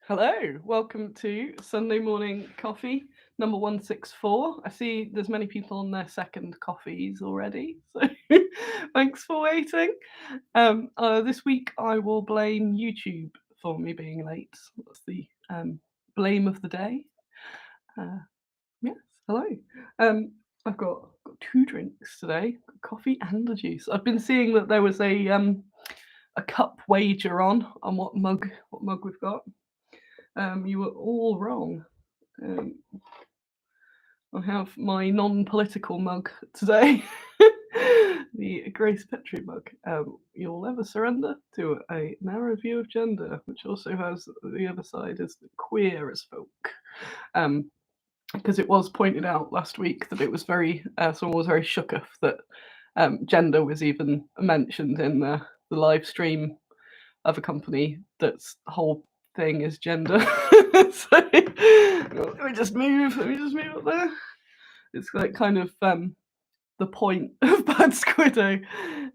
Hello, welcome to Sunday morning coffee number 164. I see there's many people on their second coffees already, so thanks for waiting. This week I will blame YouTube for me being late. That's the blame of the day. Yes, hello. I've got two drinks today, coffee and a juice. I've been seeing that there was a cup wager on what mug we've got. You were all wrong. Um, I have my non-political mug today, the Grace Petrie mug. You'll never surrender to a narrow view of gender, which also has the other side is queer as folk. Because it was pointed out last week that it was someone was very shooketh that gender was even mentioned in the live stream of a company that's whole thing is gender. So let me just move up there. It's like kind of the point of Bad Squiddo.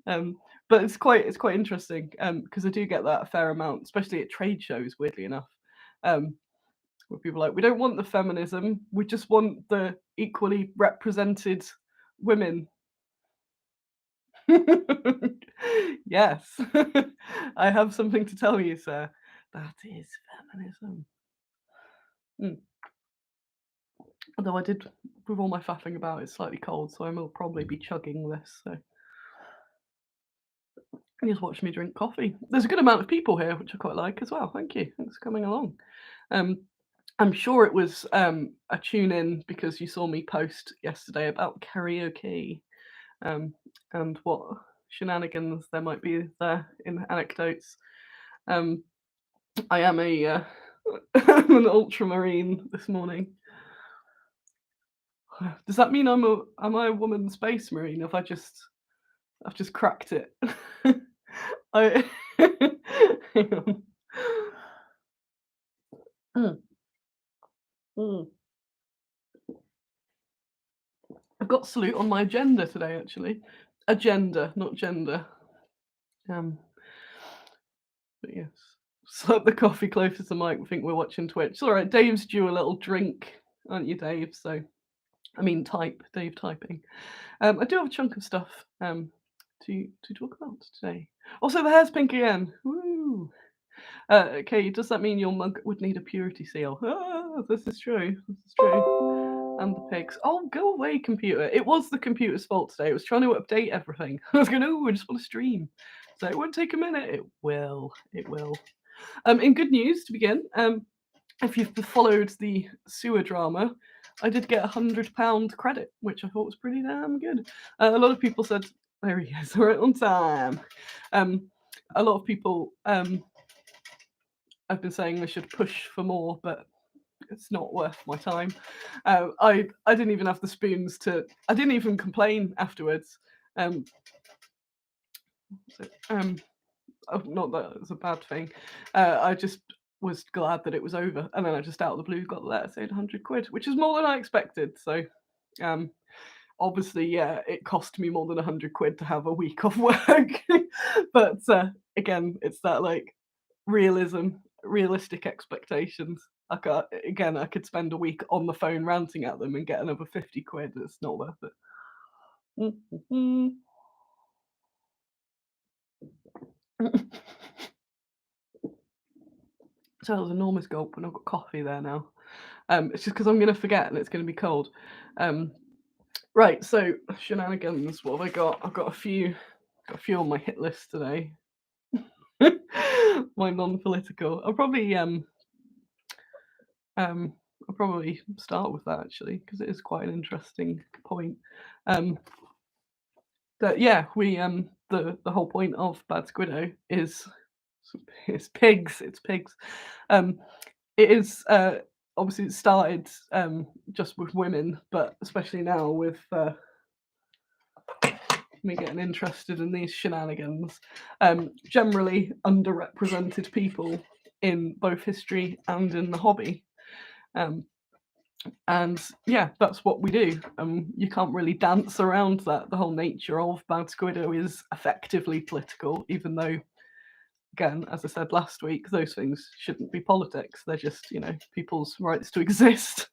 But it's quite interesting because I do get that a fair amount, especially at trade shows, weirdly enough. Where people are like, we don't want the feminism, we just want the equally represented women. Yes, I have something to tell you, sir. That is feminism. Although I did, with all my faffing about, it's slightly cold, so I will probably be chugging this. So you just watch me drink coffee. There's a good amount of people here, which I quite like as well. Thank you. Thanks for coming along. I'm sure it was a tune in because you saw me post yesterday about karaoke and what shenanigans there might be there in anecdotes. I am I'm an ultramarine this morning. Does that mean am I a woman space marine? Have I've just cracked it? I hang on. Mm. I've got salute on my agenda today, actually. Agenda, not gender. But yes. Slap the coffee closer to the mic. We think we're watching Twitch. It's all right. Dave's due a little drink, aren't you, Dave? So, I mean, Dave typing. I do have a chunk of stuff to talk about today. Also, the hair's pink again. Woo! Okay, does that mean your mug would need a purity seal? Ah, this is true. This is true. And the pigs. Oh, go away, computer. It was the computer's fault today. It was trying to update everything. I was going, oh, I just want to stream. So it won't take a minute. It will. It will. In good news to begin, if you've followed the sewer drama, I did get £100 credit, which I thought was pretty damn good. A lot of people said, there he is, right on time. A lot of people I've been saying they should push for more, but it's not worth my time. I didn't even have the spoons to. I didn't even complain afterwards. Not that it was a bad thing. I just was glad that it was over, and then I just out of the blue got the letter saying £100, which is more than I expected. So, obviously, yeah, it cost me more than £100 to have a week off work. But again, it's that like realistic expectations. I could spend a week on the phone ranting at them and get another £50. It's not worth it. So that was an enormous gulp, and I've got coffee there now. It's just because I'm going to forget and it's going to be cold. Right, so shenanigans. What have I got? I've got a few on my hit list today. My non-political. I'll probably start with that actually because it is quite an interesting point. That yeah, we the whole point of Bad Squiddo is it's pigs. It's pigs. It is obviously it started just with women, but especially now with me getting interested in these shenanigans. Generally underrepresented people in both history and in the hobby. And yeah, that's what we do. You can't really dance around that. The whole nature of Bad Squiddo is effectively political, even though again, as I said last week, those things shouldn't be politics. They're just, people's rights to exist.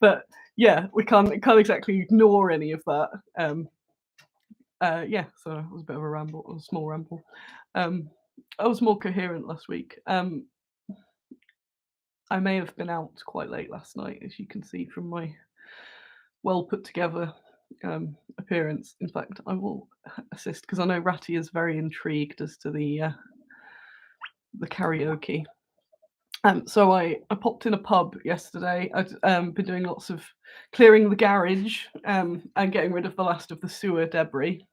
But yeah, we can't exactly ignore any of that. Yeah, so it was a bit of a small ramble. I was more coherent last week. I may have been out quite late last night, as you can see from my well put together appearance. In fact, I will assist because I know Ratty is very intrigued as to the karaoke. So I popped in a pub yesterday. I'd been doing lots of clearing the garage and getting rid of the last of the sewer debris.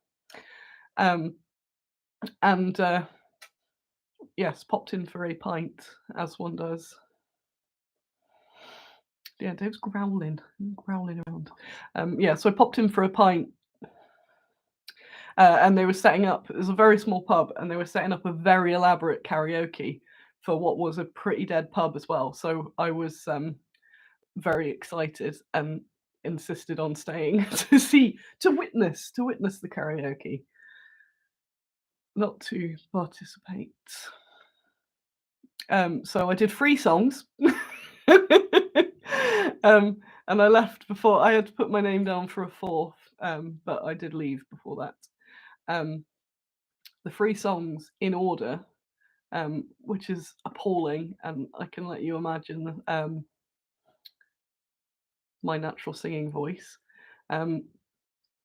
And yes, popped in for a pint, as one does. Yeah, Dave's growling around. Yeah, so I popped in for a pint. And they were setting up, it was a very small pub, and they were setting up a very elaborate karaoke for what was a pretty dead pub as well. So I was very excited and insisted on staying to witness the karaoke, not to participate. So I did 3 songs. And I left before I had to put my name down for a 4th, but I did leave before that. The 3 songs in order, which is appalling, and I can let you imagine my natural singing voice. The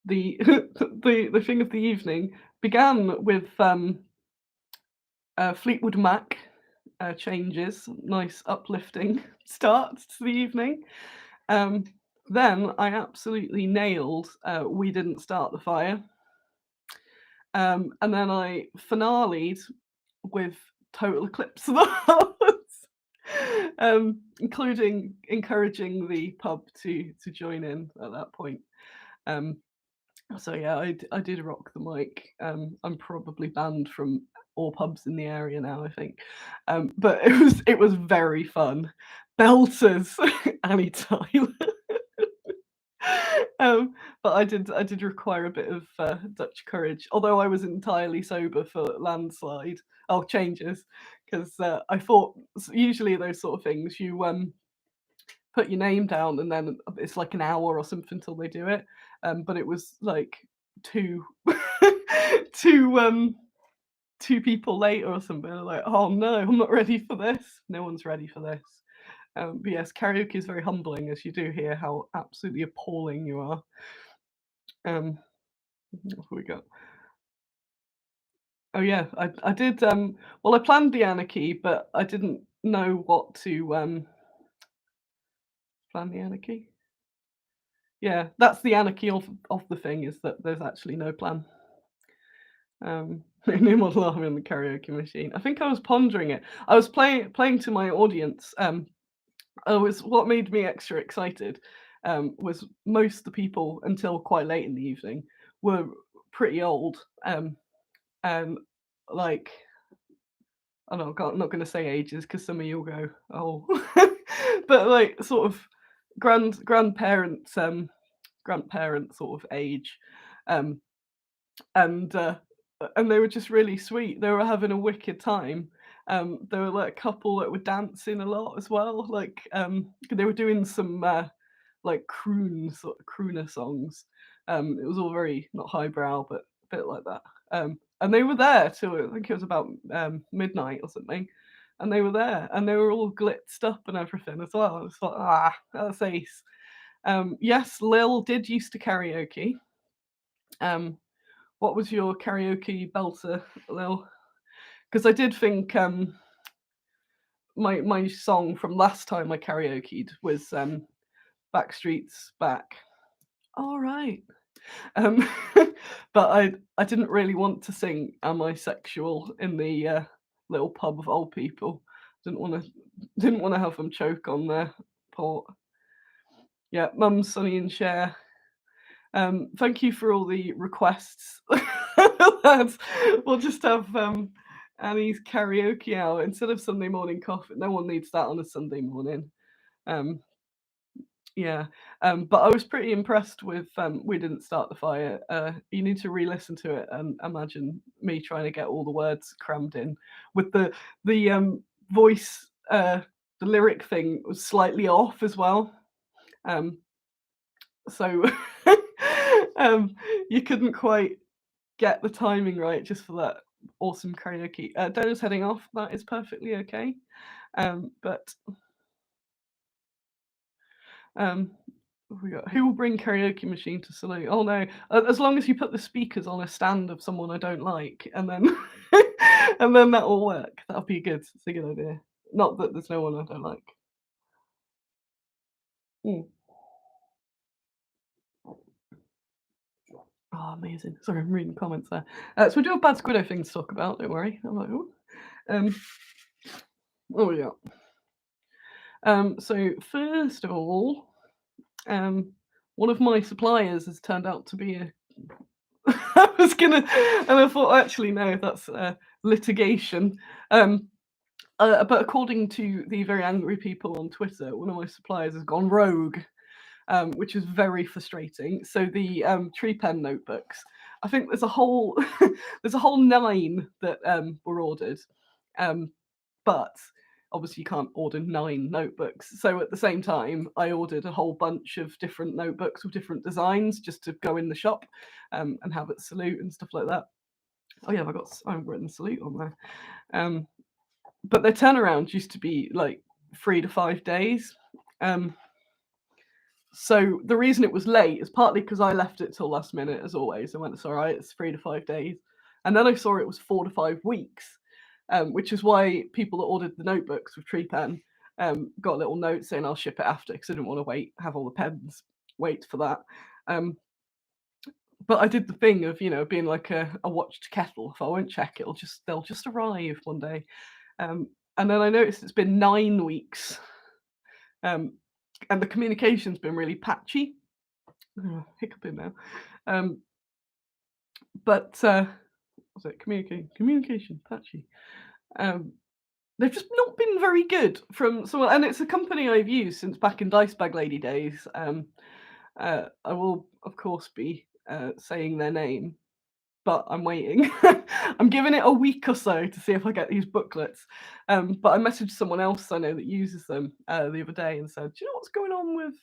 the thing of the evening began with Fleetwood Mac, Changes, nice uplifting start to the evening. Then I absolutely nailed We Didn't Start the Fire. And then I finale'd with Total Eclipse of the Heart, including encouraging the pub to join in at that point. So yeah, I did rock the mic. I'm probably banned from all pubs in the area now, I think. But it was very fun. Belters, Annie Tyler. But I did require a bit of Dutch courage, although I was entirely sober for Landslide. Oh, Changes, because I thought usually those sort of things you put your name down and then it's like an hour or something until they do it. But it was like two two people later or something. Like, oh no, I'm not ready for this. No one's ready for this. But yes, karaoke is very humbling, as you do hear how absolutely appalling you are. What have we got? Oh yeah, I did. Well, I planned the Anarchy, but I didn't know what to plan the Anarchy. Yeah, that's the Anarchy of the thing, is that there's actually no plan. New model army on the karaoke machine. I think I was pondering it. I was playing to my audience. What made me extra excited was most of the people until quite late in the evening were pretty old, and like, I don't know, I'm not going to say ages because some of you'll go, oh, but like sort of grandparents, grandparent sort of age, um, and they were just really sweet. They were having a wicked time. There were like a couple that were dancing a lot as well. Like they were doing some like crooner songs. It was all very not highbrow, but a bit like that. And they were there till I think it was about midnight or something. And they were there, and they were all glitzed up and everything as well. I was like, that's ace. Yes, Lil did used to karaoke. What was your karaoke belter, Lil? Because I did think my song from last time I karaoke'd was Backstreet's Back. All right. But I didn't really want to sing Am I Sexual in the little pub of old people. Didn't want to have them choke on their port. Yeah, Mum, Sonny and Cher. Thank you for all the requests. Lads, we'll just have Annie's karaoke hour instead of Sunday morning coffee. No one needs that on a Sunday morning. Yeah, but I was pretty impressed with, "We Didn't Start the Fire." You need to re-listen to it and imagine me trying to get all the words crammed in with the voice, the lyric thing was slightly off as well. Um, so, um, you couldn't quite get the timing right just for that awesome karaoke. Donna's heading off, that is perfectly okay. But Um, what have we got? Who will bring karaoke machine to salute? Oh no! As long as you put the speakers on a stand of someone I don't like, and then and then that will work. That'll be good. It's a good idea. Not that there's no one I don't like. Mm. Oh, amazing. Sorry, I'm reading comments there. So we do have bad Squiddo things to talk about. Don't worry. I'm like, oh, um, oh yeah. So first of all, um, one of my suppliers has turned out to be a I was gonna, and I thought, actually, no, that's litigation. Um, but according to the very angry people on Twitter, one of my suppliers has gone rogue, which is very frustrating. So the tree pen notebooks, I think there's a whole there's a whole nine that were ordered, um, but obviously you can't order 9 notebooks. So at the same time, I ordered a whole bunch of different notebooks with different designs just to go in the shop and have it salute and stuff like that. Oh yeah, I've written salute on there. But their turnaround used to be like 3 to 5 days. Um, so the reason it was late is partly because I left it till last minute, as always. I went, it's all right, it's 3 to 5 days. And then I saw it was 4 to 5 weeks, which is why people that ordered the notebooks with Tree Pen got a little note saying I'll ship it after because I didn't want to have all the pens wait for that. Um, but I did the thing of, being like a watched kettle. If I won't check, they'll just arrive one day. Um, and then I noticed it's been 9 weeks, um, and the communication's been really patchy. Oh, hiccuping now. Um, but what's it? Communication patchy. Um, they've just not been very good from someone, and it's a company I've used since back in Dice Bag Lady days. I will, of course, be saying their name, but I'm waiting. I'm giving it a week or so to see if I get these booklets. But I messaged someone else I know that uses them the other day and said, "Do you know what's going on with?"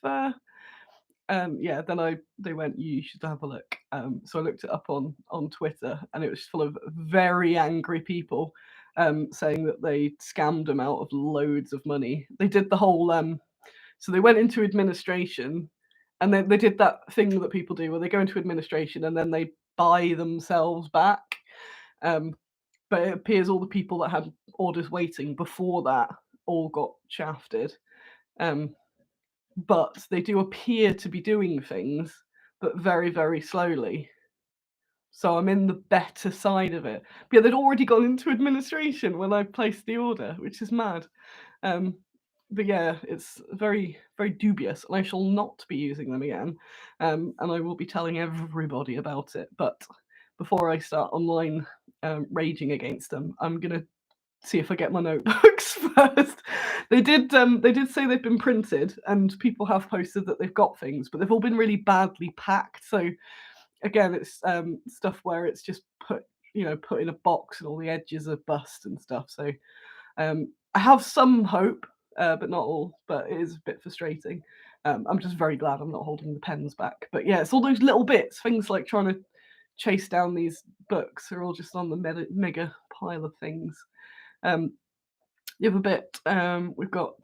Yeah, then they went, "You should have a look." So I looked it up on Twitter, and it was full of very angry people saying that they scammed them out of loads of money. They did the whole so they went into administration, and then they did that thing that people do where they go into administration and then they buy themselves back. Um, but it appears all the people that had orders waiting before that all got shafted. Um, but they do appear to be doing things, but very, very slowly. So I'm in the better side of it. But yeah, they'd already gone into administration when I placed the order, which is mad. Um, but yeah, it's very, very dubious, and I shall not be using them again. And I will be telling everybody about it. But before I start online raging against them, I'm gonna see if I get my notebooks first. They did say they've been printed, and people have posted that they've got things, but they've all been really badly packed. So again, it's stuff where it's just put in a box and all the edges are bust and stuff. So I have some hope, but not all. But it is a bit frustrating. I'm just very glad I'm not holding the pens back. But yeah, it's all those little bits, things like trying to chase down these books are all just on the mega pile of things. Um, the other bit, we've got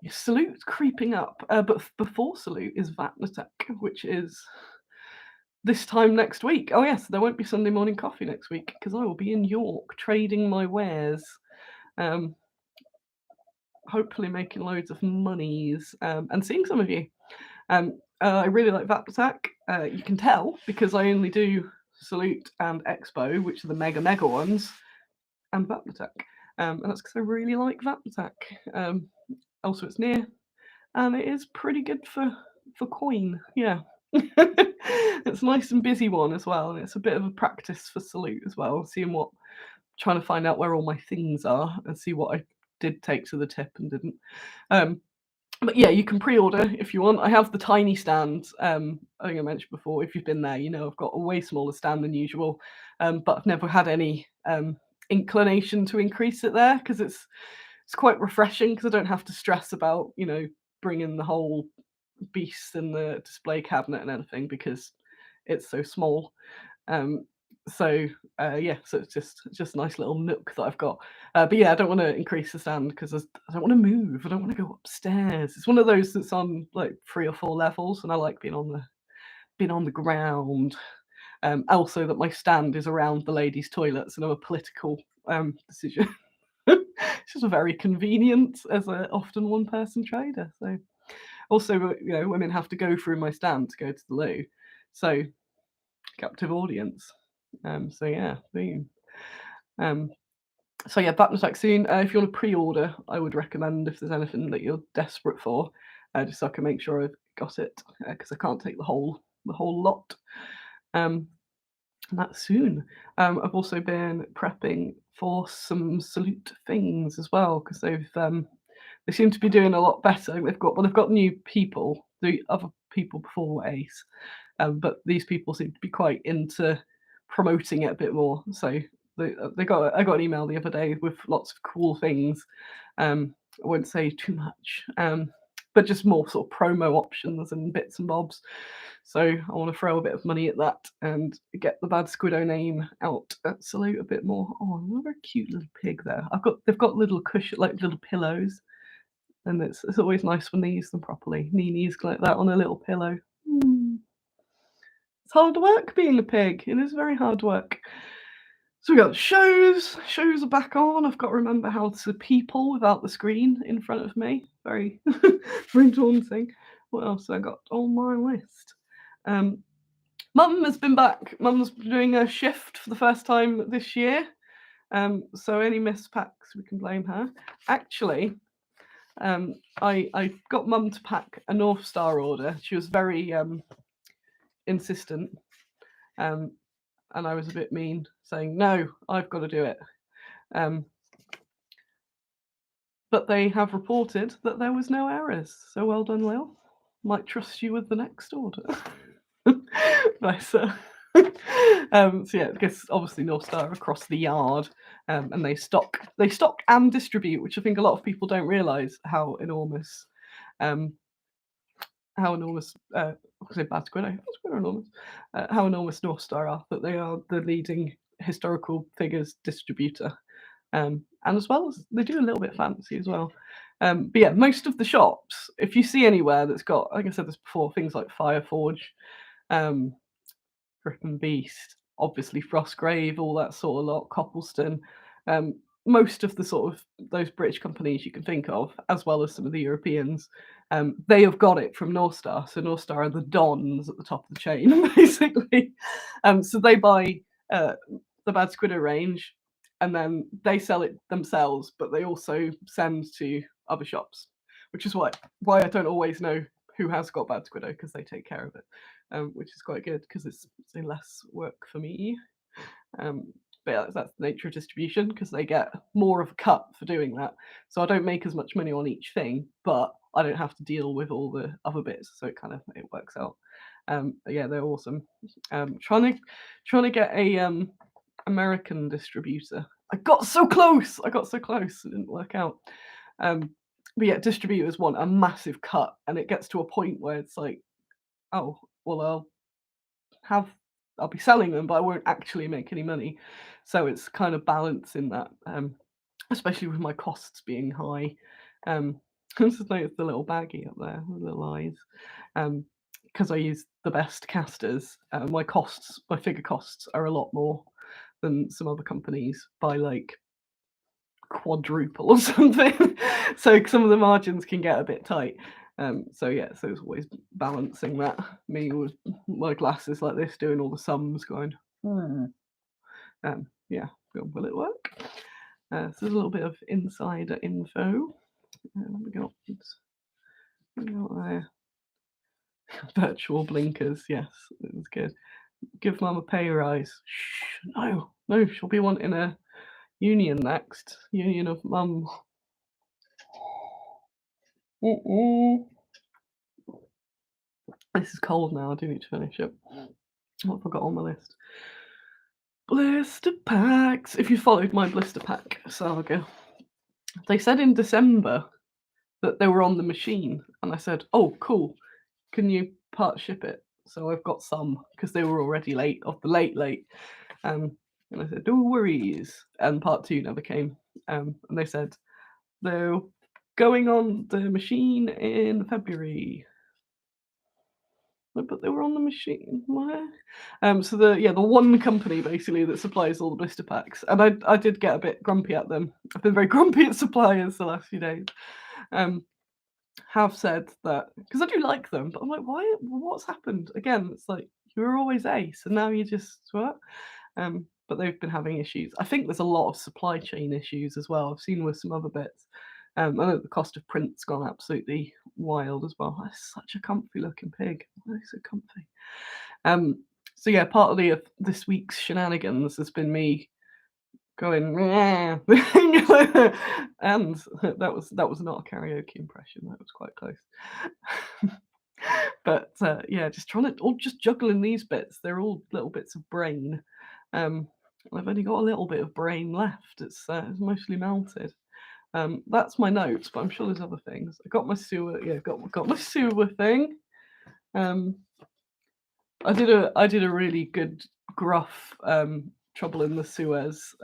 Salute creeping up, but before Salute is Vatnatech, which is this time next week. Oh yes, there won't be Sunday morning coffee next week because I will be in York trading my wares. Um, Hopefully making loads of monies and seeing some of you. I really like Vatnatech. You can tell because I only do Salute and Expo, which are the mega ones, and Vatnatech. And that's because I really like Vatnatech. Also, it's near, and it is pretty good for coin. Yeah, it's a nice and busy one as well, and it's a bit of a practice for Salute as well. Trying to find out where all my things are and see what I did take to the tip and didn't. Um, But yeah, you can pre-order if you want. I have the tiny stand. I think I mentioned before, if you've been there, you know I've got a way smaller stand than usual, but I've never had any inclination to increase it there because it's quite refreshing because I don't have to stress about bringing the whole beast in the display cabinet and anything because it's so small. Um, so yeah, so it's just a nice little nook that I've got. But yeah, I don't want to increase the stand because I don't want to move. I don't want to go upstairs. It's one of those that's on like 3 or 4 levels, and I like being on the ground. Also, that my stand is around the ladies' toilets, and a political decision. It's just very convenient as a often one-person trader. So also, women have to go through my stand to go to the loo. So captive audience. So yeah, boom. Um, so yeah, back to soon. If you want to pre-order, I would recommend if there's anything that you're desperate for, just so I can make sure I've got it because I can't take the whole lot. And that's soon. I've also been prepping for some salute things as well because they seem to be doing a lot better. They've got new people, the other people before were Ace, but these people seem to be quite into promoting it a bit more. So I got an email the other day with lots of cool things. I won't say too much, but just more sort of promo options and bits and bobs. So I want to throw a bit of money at that and get the Bad Squiddo name out at Salute a bit more. Oh, another cute little pig there. They've got little cushion like little pillows, and it's always nice when they use them properly. Nini's like that on a little pillow. Mm. It's hard work being a pig. It is very hard work. So we got shows. Shows are back on. I've got to remember how to people without the screen in front of me. Very, very daunting. What else have I got on my list? Mum has been back. Mum's doing a shift for the first time this year. So any missed packs, we can blame her. Actually, I got Mum to pack a North Star order. She was very insistent, and I was a bit mean, saying no, I've got to do it. But they have reported that there was no errors. So well done, Lil. Might trust you with the next order. Nice. So yeah, I guess obviously North Star across the yard, and they stock and distribute, which I think a lot of people don't realise how enormous, I say Bad Squiddo, enormous, how enormous North Star are. That they are the leading historical figures distributor, and as well as they do a little bit fancy as well. But yeah, most of the shops, if you see anywhere that's got, like I said this before, things like Fireforge, um, Grip and Beast, obviously Frostgrave, all that sort of lot, Coppleston, most of the sort of those British companies you can think of, as well as some of the Europeans, they have got it from North Star. So North Star are the dons at the top of the chain, basically. So they buy the Bad Squiddo range, and then they sell it themselves, but they also send to other shops, which is why I don't always know who has got Bad Squiddo because they take care of it, which is quite good because it's less work for me. But yeah, that's the nature of distribution because they get more of a cut for doing that. So I don't make as much money on each thing, but I don't have to deal with all the other bits. So it works out. Yeah, they're awesome. Trying to get a American distributor. I got so close. It didn't work out. But yeah, distributors want a massive cut, and it gets to a point where it's like, oh, well, I'll be selling them, but I won't actually make any money. So it's kind of balancing that, especially with my costs being high. I just noticed the little baggie up there, the little eyes. Because I use the best casters, my figure costs are a lot more than some other companies by like quadruple or something. So some of the margins can get a bit tight. So yeah, so it's always balancing that. Me with my glasses like this, doing all the sums, going, yeah, will it work? So there's a little bit of insider info. We got virtual blinkers. Yes, it was good. Give Mum a pay rise. Shh, no, she'll be wanting a union next. Union of Mum. Mm-mm. This is cold now. I do need to finish it. What have I got on my list? Blister packs. If you followed my blister pack saga, they said in December that they were on the machine, and I said, "Oh, cool. Can you part ship it?" So I've got some because they were already late, of the late. Um, and I said, "No worries." And part two never came. And they said they're going on the machine in February. But they were on the machine. Why? So the one company basically that supplies all the blister packs, and I did get a bit grumpy at them. I've been very grumpy at suppliers the last few days. Um, have said that because I do like them, but I'm like, why? What's happened again? It's like you were always ace, and now you just what? But they've been having issues. I think there's a lot of supply chain issues as well. I've seen with some other bits. I know the cost of print's gone absolutely wild as well. That's such a comfy looking pig. Why are they so comfy? Um, so yeah, partly of this week's shenanigans has been me going, "Meow." And that was not a karaoke impression. That was quite close. But yeah, just trying to all just juggling these bits. They're all little bits of brain. Um, I've only got a little bit of brain left. It's mostly melted. That's my notes, but I'm sure there's other things. I got my sewer. Yeah, got my sewer thing. Um, I did a really good gruff Trouble in the Suez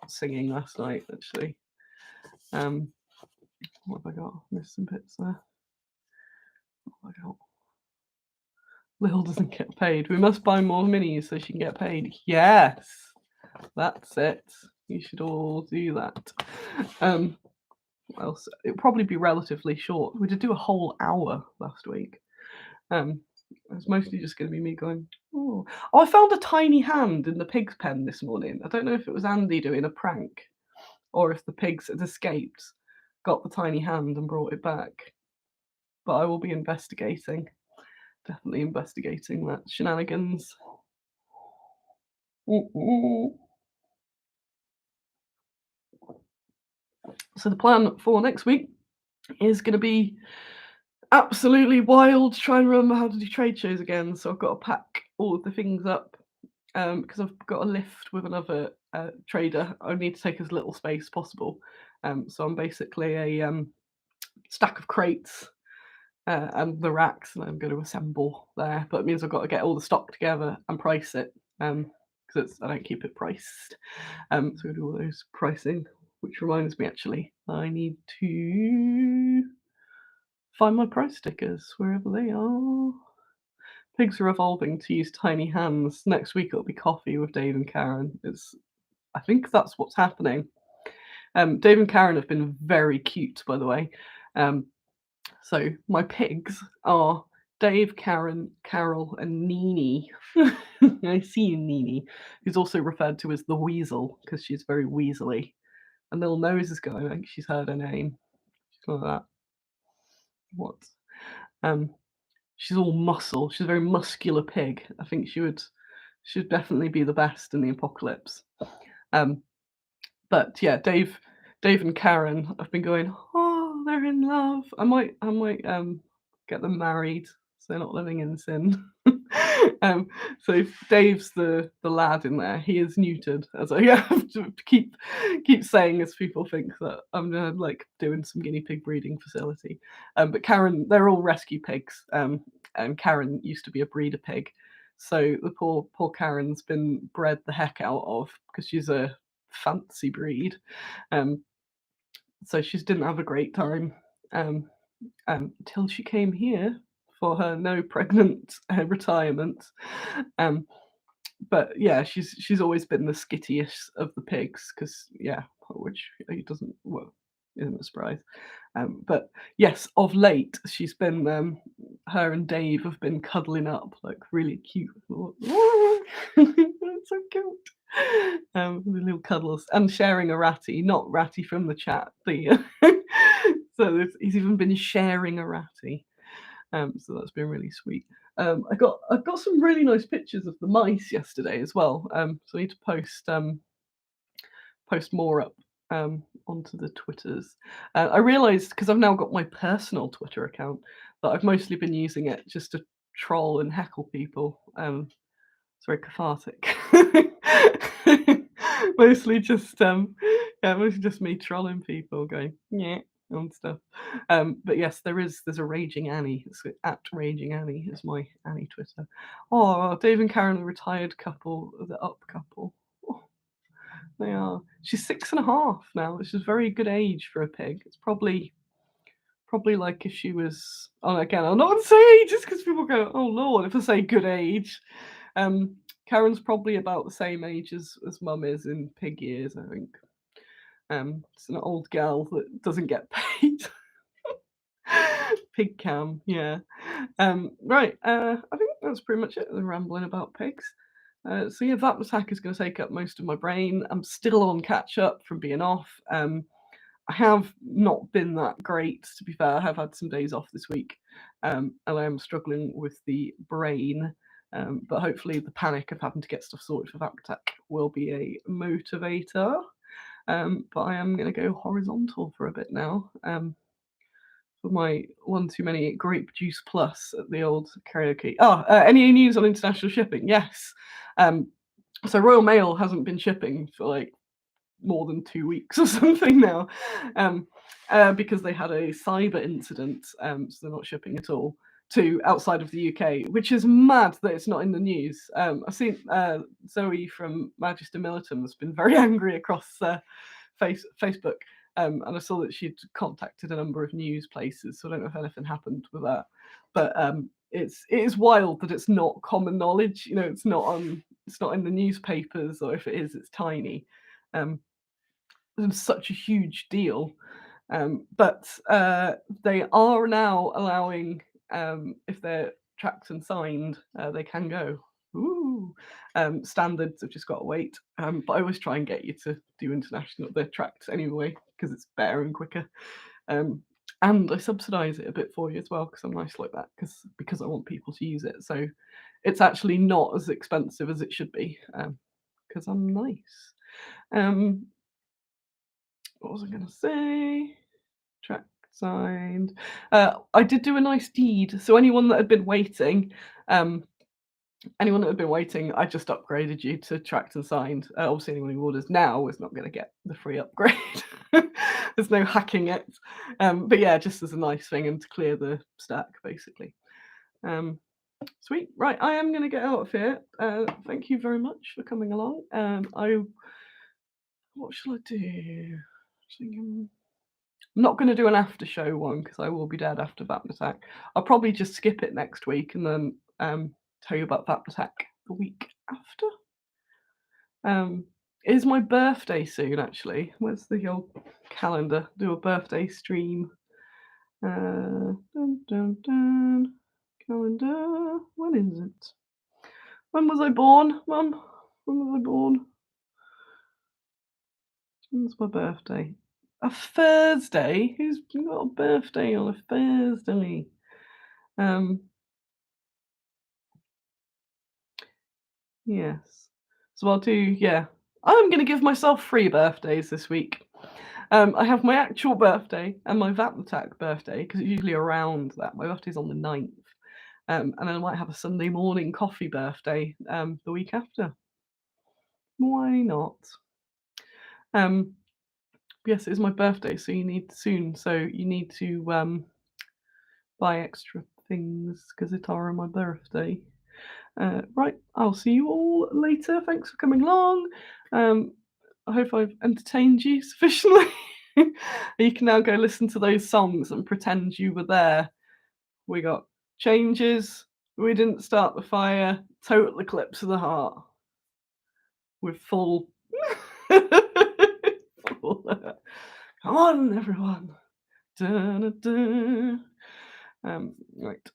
singing last night. Actually, um, what have I got? Missed some bits there. What have I got? Lil doesn't get paid. We must buy more minis so she can get paid. Yes, that's it. You should all do that. What else? It'll probably be relatively short. We did do a whole hour last week. Um, it's mostly just going to be me going, oh. Oh, I found a tiny hand in the pig's pen this morning. I don't know if it was Andy doing a prank or if the pigs had escaped, got the tiny hand and brought it back. But I will be investigating. Definitely investigating that shenanigans. Mm-mm. So the plan for next week is going to be absolutely wild. Try and remember how to do trade shows again. So I've got to pack all of the things up because I've got a lift with another trader. I need to take as little space as possible. So I'm basically a stack of crates and the racks, and I'm going to assemble there. But it means I've got to get all the stock together and price it because I don't keep it priced. So I do all those pricing, which reminds me actually, I need to find my price stickers wherever they are. Pigs are evolving to use tiny hands. Next week it'll be coffee with Dave and Karen. I think that's what's happening. Dave and Karen have been very cute, by the way. So my pigs are Dave, Karen, Carol, and Nini. I see you, Nini, who's also referred to as the Weasel because she's very weaselly. A little nose is going. I think she's heard her name. She's like that. What? Um, she's all muscle. She's a very muscular pig. I think should definitely be the best in the apocalypse. Um, but yeah, Dave and Karen have been going, oh, they're in love. I might get them married so they're not living in sin. So Dave's the lad in there. He is neutered, as I have to keep saying, as people think that I'm like doing some guinea pig breeding facility. But Karen, they're all rescue pigs. And Karen used to be a breeder pig. So the poor Karen's been bred the heck out of because she's a fancy breed. Um, so she didn't have a great time um, until she came here for her no pregnant retirement. Um, but yeah, she's always been the skittiest of the pigs because yeah, which he doesn't isn't a surprise. But yes, of late she's been her and Dave have been cuddling up like really cute. It's so cute. The little cuddles and sharing a ratty, not ratty from the chat. So he's even been sharing a ratty. So that's been really sweet. I got some really nice pictures of the mice yesterday as well. So I need to post more up onto the Twitters. I realised because I've now got my personal Twitter account that I've mostly been using it just to troll and heckle people. It's very cathartic. Mostly just yeah, mostly just me trolling people, going yeah and stuff. But yes, there's a Raging Annie. It's at Raging Annie is my Annie Twitter. Oh, Dave and Karen, the retired couple, the up couple. Oh, they are. She's 6.5 now, which is a very good age for a pig. It's probably like if she was. Oh, again, I'm not gonna say age just because people go, oh lord, if I say good age. Karen's probably about the same age as Mum is in pig years, I think. It's an old girl that doesn't get paid. Pig cam, yeah. Right, I think that's pretty much it. The rambling about pigs. So yeah, that attack is going to take up most of my brain. I'm still on catch up from being off. I have not been that great, to be fair. I have had some days off this week, and I am struggling with the brain. But hopefully, the panic of having to get stuff sorted for that attack will be a motivator. But I am going to go horizontal for a bit now. For my one too many grape juice plus at the old karaoke. Oh, any news on international shipping? Yes. So Royal Mail hasn't been shipping for like more than 2 weeks or something now, because they had a cyber incident. So they're not shipping at all to outside of the UK, which is mad that it's not in the news. I've seen Zoe from Magister Militum has been very angry across Facebook, and I saw that she'd contacted a number of news places. So I don't know if anything happened with that, but it is wild that it's not common knowledge. You know, it's not in the newspapers, or if it is, it's tiny. It's such a huge deal. But they are now allowing, if they're tracked and signed, they can go. Ooh. Standards have just got to wait. But I always try and get you to do international, the tracked anyway, because it's better and quicker. And I subsidise it a bit for you as well, because I'm nice like that, because I want people to use it. So it's actually not as expensive as it should be, because I'm nice. What was I going to say? Track signed. I did do a nice deed. So anyone that had been waiting, I just upgraded you to tracked and signed. Obviously, anyone who orders now is not going to get the free upgrade. There's no hacking it. But yeah, just as a nice thing and to clear the stack, basically. Sweet. Right, I am going to get out of here. Thank you very much for coming along. What shall I do? I'm not going to do an after show one because I will be dead after that attack. I'll probably just skip it next week and then tell you about that attack the week after. It is my birthday soon, actually. Where's the old calendar? Do a birthday stream. Dun, dun, dun. Calendar. When is it? When was I born, Mum? When was I born? When's my birthday? A Thursday? Who's got a birthday on a Thursday? Yes. So I'll do, yeah. I'm going to give myself 3 birthdays this week. I have my actual birthday and my VAT attack birthday, because it's usually around that. My birthday's on the 9th. And then I might have a Sunday morning coffee birthday the week after. Why not? Yes, it's my birthday, so you need soon. So you need to buy extra things because it are on my birthday. Right, I'll see you all later. Thanks for coming along. I hope I've entertained you sufficiently. You can now go listen to those songs and pretend you were there. We got Changes, We Didn't Start the Fire, Total Eclipse of the Heart. With full. Come on, everyone. Right.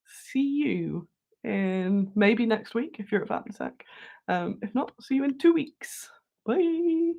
See you in maybe next week if you're at Vattensack. If not, see you in 2 weeks. Bye.